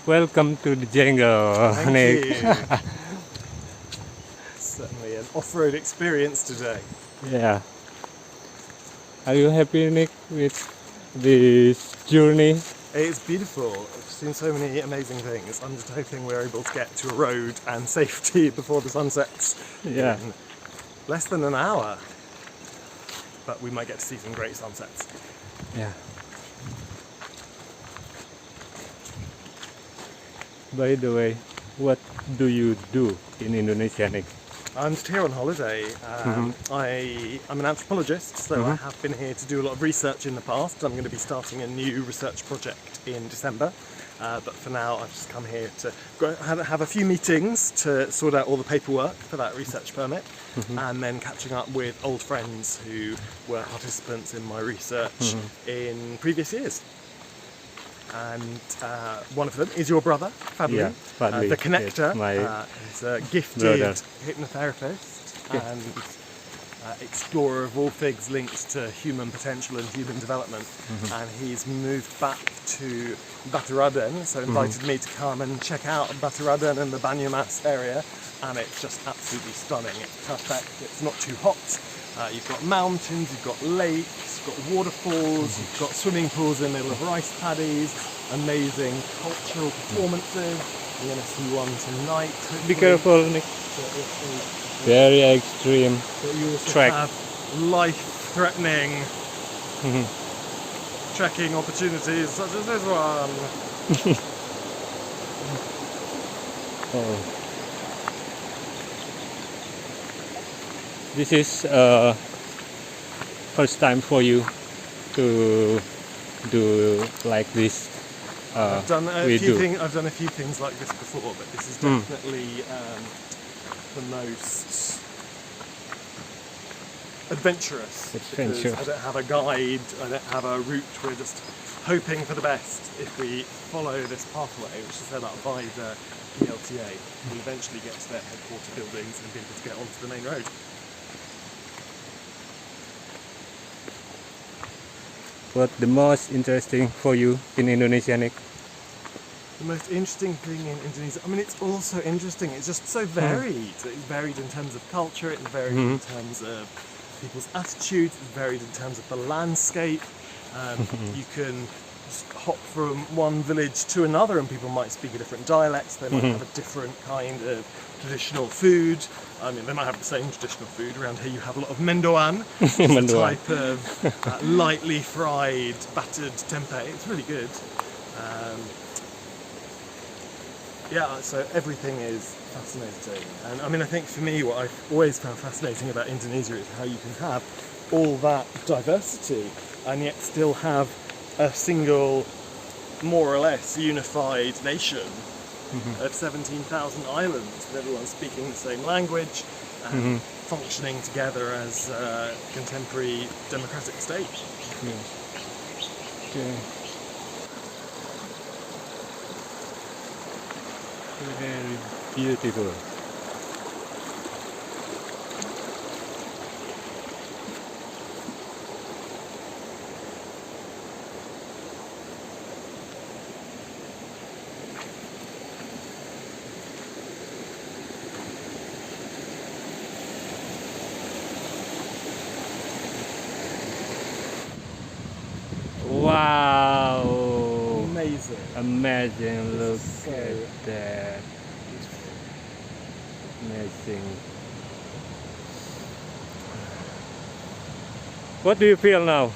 Welcome to the jungle, Thank Nick. you. Certainly an off-road experience today. Yeah. Are you happy, Nick, with this journey? It's beautiful. I've seen so many amazing things. I'm just hoping we're able to get to a road and safety before the sun sets Yeah. in less than an hour. But we might get to see some great sunsets. Yeah. By the way, what do you do in Indonesia, Nick? I'm just here on holiday. I'm an anthropologist, so I have been here to do a lot of research in the past. I'm going to be starting a new research project in December. But for now, I've just come here to go have a few meetings to sort out all the paperwork for that research permit, and then catching up with old friends who were participants in my research in previous years. And one of them is your brother, Fadli, Yeah, Fadli, the connector. yes, He's a gifted brother. hypnotherapist and explorer of all things linked to human potential and human development. And he's moved back to Baturraden, so invited me to come and check out Baturraden and the Banyumas area. And it's just absolutely stunning. It's perfect. It's not too hot. You've got mountains, you've got lakes, you've got waterfalls, you've got swimming pools in the middle of rice paddies, amazing cultural performances. You're going to see one tonight. Be careful, Nick. Very extreme But you also track. have life-threatening trekking opportunities such as this one. Oh. This is first time for you to do like this. I've done a we few do. things. I've done a few things like this before, but this is definitely the most adventurous. Adventurous. Because I don't have a guide. I don't have a route. We're just hoping for the best. If we follow this pathway, which is set up by the ELTA, we'll eventually get to their headquarter buildings and be able to get onto the main road. What the most interesting for you in Indonesia, Nick? The most interesting thing in Indonesia, I mean, it's all so interesting. It's just so varied. It's varied in terms of culture, it's varied in terms of people's attitudes, it's varied in terms of the landscape. You can just hop from one village to another and people might speak a different dialect, they might have a different kind of traditional food. I mean, they might have the same traditional food. Around here you have a lot of mendoan, which is a Mendoan. type of lightly fried, battered tempeh. It's really good. Yeah, so everything is fascinating. And I mean, I think for me, what I've always found fascinating about Indonesia is how you can have all that diversity and yet still have a single, more or less unified nation of 17,000 islands, with everyone speaking the same language and functioning together as a contemporary democratic state. Okay. Very beautiful. Wow! Amazing. Amazing! Look So at that. Amazing. What do you feel now,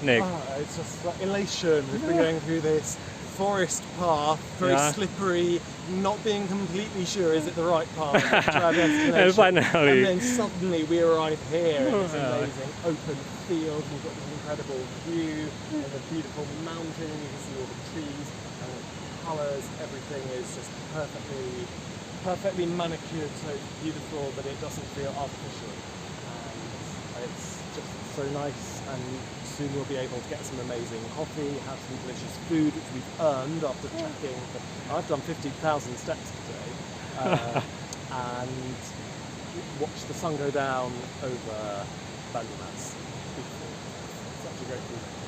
Nick? It's just like elation. We've been going through this forest path, very slippery, not being completely sure is it the right path to our destination. And finally, And then suddenly we arrive here in this amazing open field. We've got this incredible view and the beautiful mountain. You can see all the trees and the colours. Everything is just perfectly manicured, so it's beautiful, but it doesn't feel artificial. And it's just so nice, and soon we'll be able to get some amazing coffee, have some delicious food, which we've earned after trekking. I've done 50,000 steps today, and watch the sun go down over Banyumas. Beautiful. Such a great view.